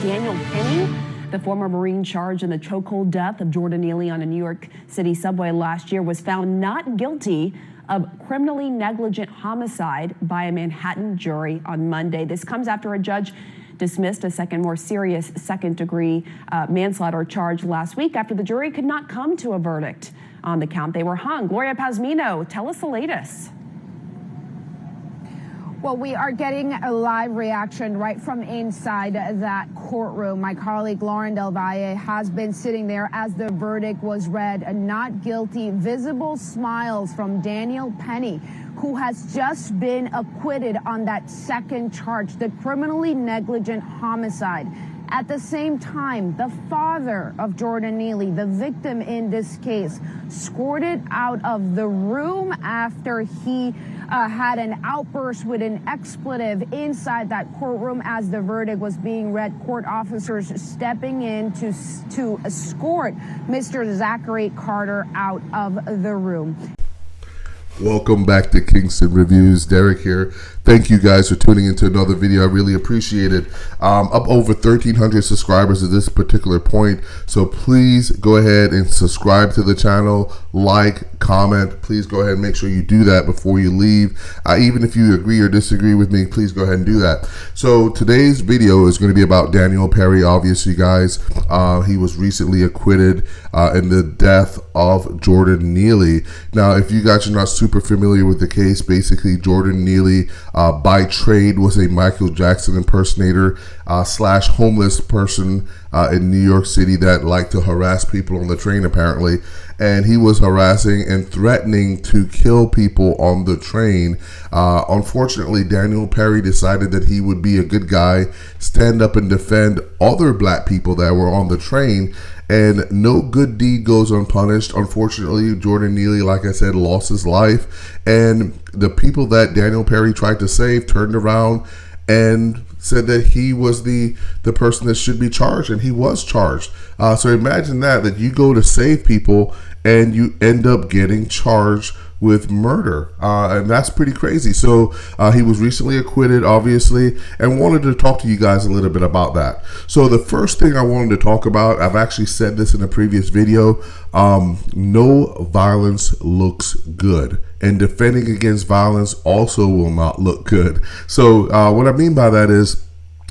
Daniel Penny, the former Marine charged in the chokehold death of Jordan Neely on a New York City subway last year, was found not guilty of criminally negligent homicide by a Manhattan jury on Monday. This comes after a judge dismissed a second, more serious second-degree manslaughter charge last week after the jury could not come to a verdict on the count they were hung. Gloria Pazmino, tell us the latest. Well, we are getting a live reaction right from inside that courtroom. My colleague Lauren Del Valle has been sitting there as the verdict was read. Not guilty. Visible smiles from Daniel Penny, who has just been acquitted on that second charge, the criminally negligent homicide. At the same time, the father of Jordan Neely, the victim in this case, escorted out of the room after he had an outburst with an expletive inside that courtroom as the verdict was being read. Court officers stepping in to escort Mr. Zachary Carter out of the room. Welcome back to Kingston Reviews. Derek here. Thank you guys for tuning into another video. I really appreciate it. Up over 1,300 subscribers at this particular point. So please go ahead and subscribe to the channel, like, comment. Please go ahead and make sure you do that before you leave. Even if you agree or disagree with me, please go ahead and do that. So today's video is going to be about Daniel Penny. Obviously, guys, he was recently acquitted in the death of Jordan Neely. Now, if you guys are not super familiar with the case, basically Jordan Neely by trade was a Michael Jackson impersonator slash homeless person in New York City that liked to harass people on the train apparently, and he was harassing and threatening to kill people on the train. Unfortunately, Daniel Penny decided that he would be a good guy, stand up and defend other black people that were on the train, and no good deed goes unpunished. Unfortunately, Jordan Neely, like I said, lost his life, and the people that Daniel Penny tried to save turned around and said that he was the person that should be charged, and he was charged. So imagine that you go to save people and you end up getting charged with murder, and that's pretty crazy. So he was recently acquitted, obviously, and wanted to talk to you guys a little bit about that. So the first thing I wanted to talk about, I've actually said this in a previous video, no violence looks good, and defending against violence also will not look good. So what I mean by that is,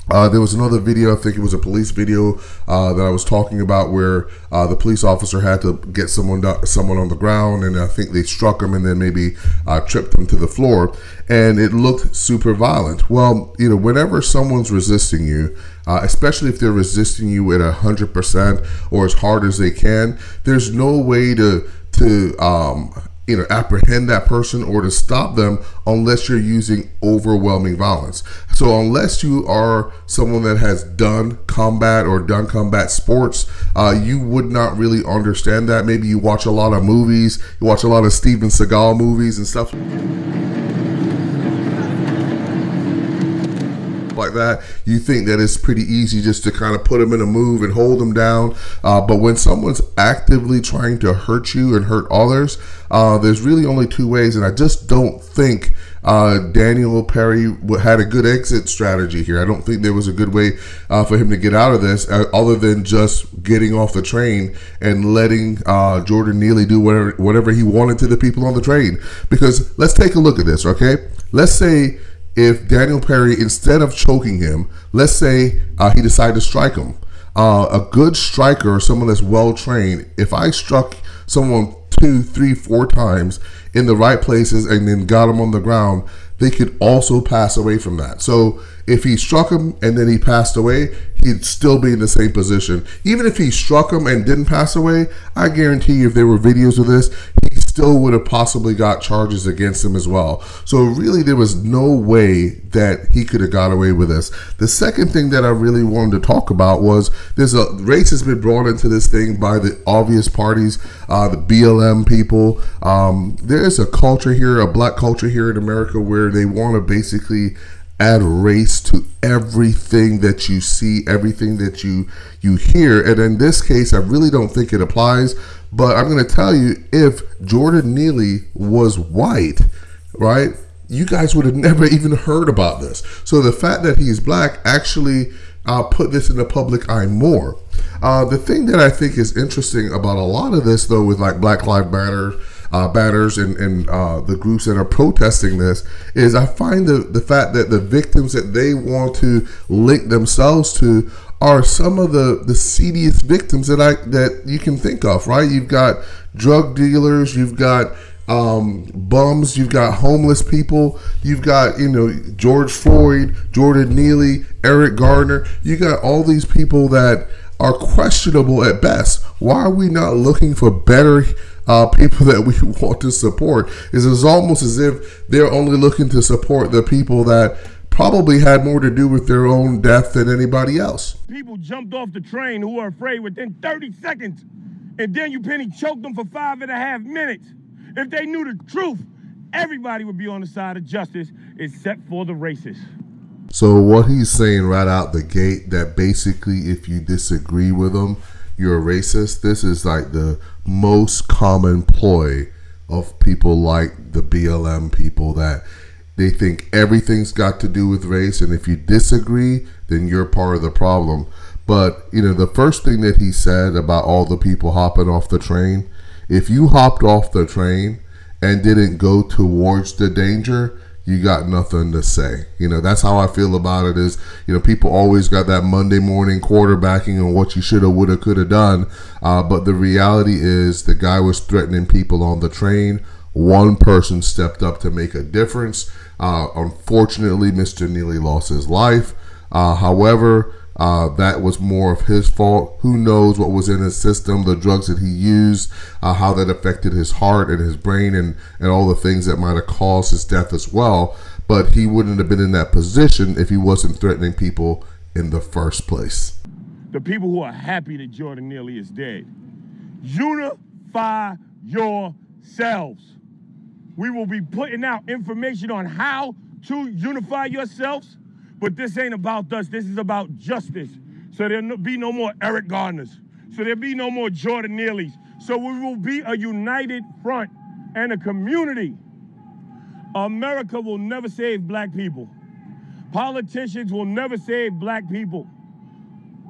there was another video, I think it was a police video that I was talking about, where the police officer had to get someone on the ground, and I think they struck him and then maybe tripped him to the floor, and it looked super violent. Well, you know, whenever someone's resisting you, especially if they're resisting you at 100% or as hard as they can, there's no way to apprehend that person or to stop them unless you're using overwhelming violence. So unless you are someone that has done combat or done combat sports, you would not really understand that. Maybe you watch a lot of movies, you watch a lot of Steven Seagal movies and stuff like that, you think that it's pretty easy just to kind of put them in a move and hold them down. But when someone's actively trying to hurt you and hurt others, there's really only two ways, and I just don't think Daniel Penny had a good exit strategy here. I don't think there was a good way for him to get out of this, other than just getting off the train and letting Jordan Neely do whatever he wanted to the people on the train. Because let's take a look at this, okay? Let's say if Daniel Penny, instead of choking him, let's say he decided to strike him. A good striker, someone that's well trained, if I struck someone 2, 3, 4 times in the right places and then got them on the ground, they could also pass away from that. So if he struck him and then he passed away, he'd still be in the same position. Even if he struck him and didn't pass away, I guarantee you if there were videos of this, he still would have possibly got charges against him as well. So really there was no way that he could have got away with this. The second thing that I really wanted to talk about was there's a race has been brought into this thing by the obvious parties, the BLM people. There's a culture here, a black culture here in America, where they want to basically add race to everything that you see, everything that you hear. And in this case, I really don't think it applies. But I'm going to tell you, if Jordan Neely was white, right, you guys would have never even heard about this. So the fact that he's black actually put this in the public eye more. The thing that I think is interesting about a lot of this, though, with like Black Lives Matter banners and the groups that are protesting this, is I find the fact that the victims that they want to link themselves to are some of the seediest victims that you can think of, right? You've got drug dealers, you've got bums, you've got homeless people, you've got, George Floyd, Jordan Neely, Eric Garner. You got all these people that are questionable at best. Why are we not looking for better people that we want to support? It's almost as if they're only looking to support the people that probably had more to do with their own death than anybody else. People jumped off the train who were afraid within 30 seconds, and then you penny choked them for 5.5 minutes. If they knew the truth, everybody would be on the side of justice except for the racists. So what he's saying right out the gate, that basically if you disagree with him, you're a racist. This is like the most common ploy of people like the BLM people, that they think everything's got to do with race, and if you disagree, then you're part of the problem. But, the first thing that he said about all the people hopping off the train, if you hopped off the train and didn't go towards the danger, you got nothing to say. That's how I feel about it is, people always got that Monday morning quarterbacking on what you should have, would have, could have done. But the reality is the guy was threatening people on the train. One person stepped up to make a difference. Unfortunately, Mr. Neely lost his life. However, that was more of his fault. Who knows what was in his system, the drugs that he used, how that affected his heart and his brain and all the things that might have caused his death as well. But he wouldn't have been in that position if he wasn't threatening people in the first place. The people who are happy that Jordan Neely is dead, unify yourselves. We will be putting out information on how to unify yourselves. But this ain't about us. This is about justice. So there'll be no more Eric Garners. So there'll be no more Jordan Neelys. So we will be a united front and a community. America will never save black people. Politicians will never save black people.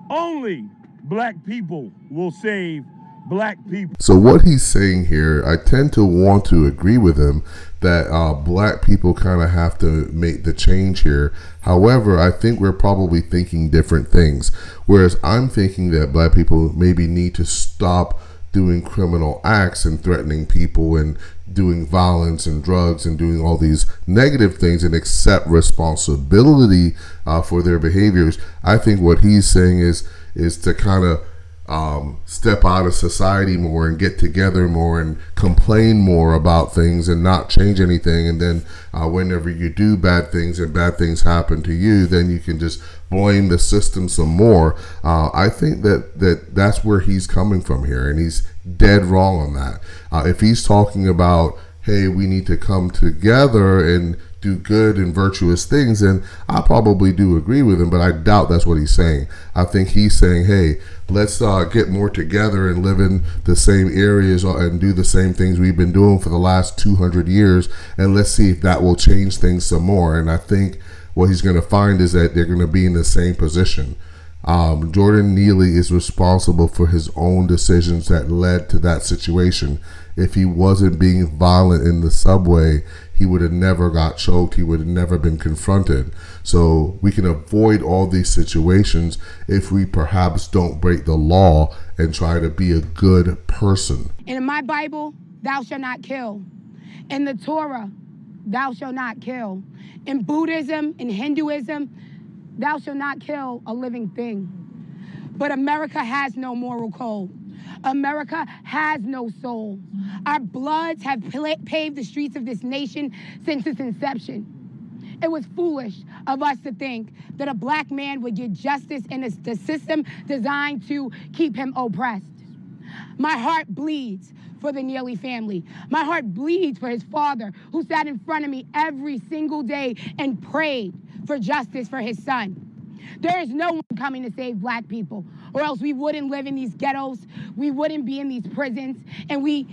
Only black people will save black people. So what he's saying here, I tend to want to agree with him that black people kind of have to make the change here. However, I think we're probably thinking different things. Whereas I'm thinking that black people maybe need to stop doing criminal acts and threatening people and doing violence and drugs and doing all these negative things and accept responsibility for their behaviors. I think what he's saying is to kind of step out of society more and get together more and complain more about things and not change anything. And then whenever you do bad things and bad things happen to you, then you can just blame the system some more. I think that's where he's coming from here, and he's dead wrong on that. If he's talking about, hey, we need to come together and do good and virtuous things, and I probably do agree with him, but I doubt that's what he's saying. I think he's saying, hey, let's get more together and live in the same areas and do the same things we've been doing for the last 200 years, and let's see if that will change things some more. And I think what he's going to find is that they're going to be in the same position. Jordan Neely is responsible for his own decisions that led to that situation. If he wasn't being violent in the subway, he would have never got choked. He would have never been confronted. So we can avoid all these situations if we perhaps don't break the law and try to be a good person. And in my Bible, thou shalt not kill. In the Torah, thou shalt not kill. In Buddhism, in Hinduism, thou shalt not kill a living thing. But America has no moral code. America has no soul. Our bloods have paved the streets of this nation since its inception. It was foolish of us to think that a black man would get justice in the system designed to keep him oppressed. My heart bleeds for the Neely family. My heart bleeds for his father, who sat in front of me every single day and prayed for justice for his son. There is no one coming to save black people, or else we wouldn't live in these ghettos, we wouldn't be in these prisons, and we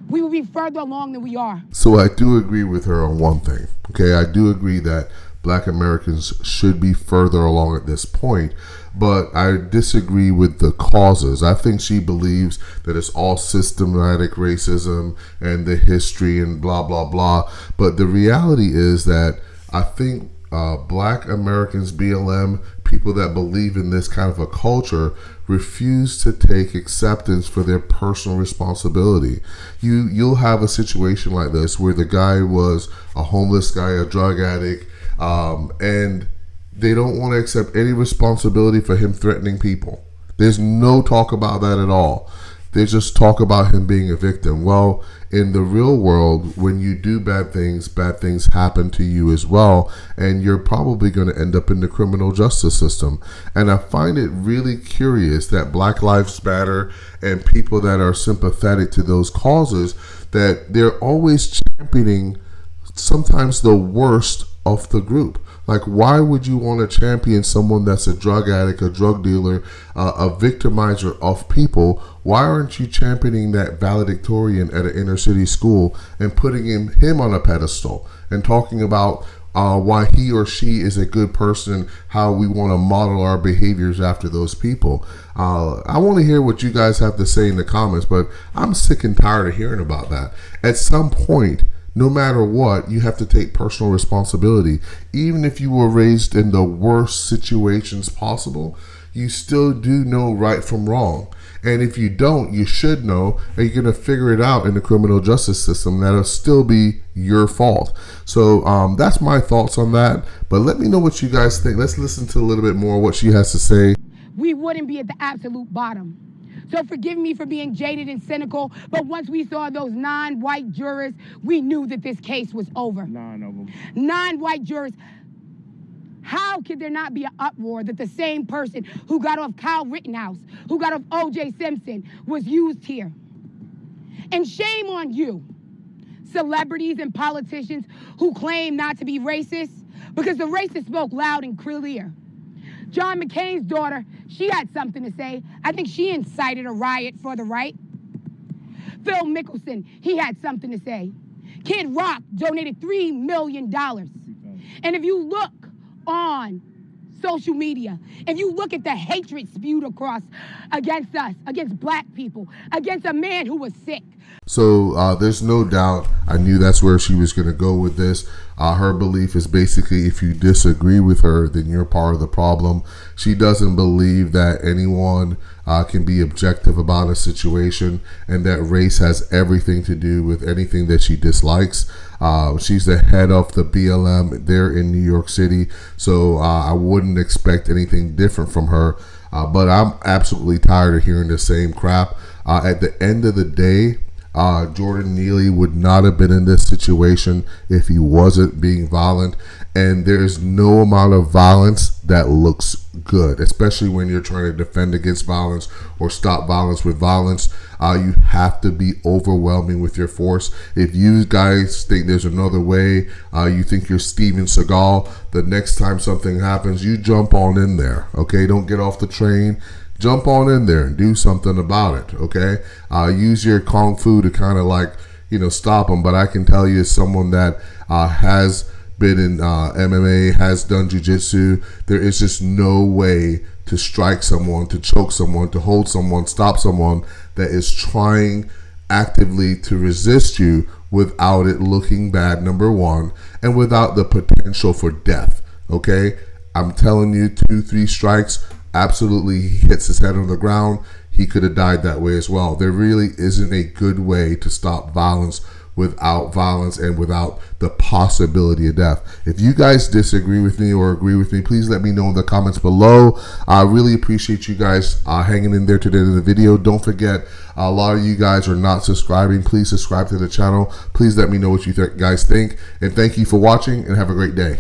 would be further along than we are. So I do agree with her on one thing. Okay, I do agree that Black Americans should be further along at this point. But I disagree with the causes. I think she believes that it's all systematic racism and the history and blah, blah, blah. But the reality is that I think Black Americans, BLM, people that believe in this kind of a culture, refuse to take acceptance for their personal responsibility. You'll have a situation like this where the guy was a homeless guy, a drug addict, and they don't want to accept any responsibility for him threatening people. There's no talk about that at all. They just talk about him being a victim. Well, in the real world, when you do bad things happen to you as well, and you're probably going to end up in the criminal justice system. And I find it really curious that Black Lives Matter and people that are sympathetic to those causes, that they're always championing sometimes the worst of the group. Like, why would you want to champion someone that's a drug addict, a drug dealer, a victimizer of people? Why aren't you championing that valedictorian at an inner city school and putting him on a pedestal and talking about why he or she is a good person, how we want to model our behaviors after those people? I want to hear what you guys have to say in the comments, but I'm sick and tired of hearing about that. At some point, no matter what, you have to take personal responsibility. Even if you were raised in the worst situations possible, you still do know right from wrong. And if you don't, you should know, and you're going to figure it out in the criminal justice system. That'll still be your fault. So that's my thoughts on that. But let me know what you guys think. Let's listen to a little bit more what she has to say. We wouldn't be at the absolute bottom. So forgive me for being jaded and cynical, but once we saw those non-white jurors, we knew that this case was over. 9 of them. Non-white jurors. How could there not be an uproar that the same person who got off Kyle Rittenhouse, who got off O.J. Simpson, was used here? And shame on you, celebrities and politicians who claim not to be racist, because the racists spoke loud and clear. John McCain's daughter, she had something to say. I think she incited a riot for the right. Phil Mickelson, he had something to say. Kid Rock donated $3 million. And if you look on social media, if you look at the hatred spewed across against us, against Black people, against a man who was sick. So there's no doubt, I knew that's where she was going to go with this. Her belief is basically, if you disagree with her, then you're part of the problem. She doesn't believe that anyone can be objective about a situation, and that race has everything to do with anything that she dislikes. She's the head of the BLM there in New York City, so I wouldn't expect anything different from her. But I'm absolutely tired of hearing the same crap. At the end of the day, Jordan Neely would not have been in this situation if he wasn't being violent. And there's no amount of violence that looks good, especially when you're trying to defend against violence or stop violence with violence. You have to be overwhelming with your force. If you guys think there's another way, you think you're Steven Seagal, the next time something happens, you jump on in there, okay? Don't get off the train. Jump on in there and do something about it, okay? Use your kung fu to kind of like, stop them. But I can tell you, as someone that has been in MMA, has done jiu-jitsu, there is just no way to strike someone, to choke someone, to hold someone, stop someone that is trying actively to resist you without it looking bad, number one, and without the potential for death, okay? I'm telling you, 2-3 strikes, absolutely, he hits his head on the ground, he could have died that way as well. There really isn't a good way to stop violence without violence and without the possibility of death. If you guys disagree with me or agree with me, please let me know in the comments below. I really appreciate you guys hanging in there today in the video. Don't forget, a lot of you guys are not subscribing. Please subscribe to the channel. Please let me know what you guys think. And thank you for watching, and have a great day.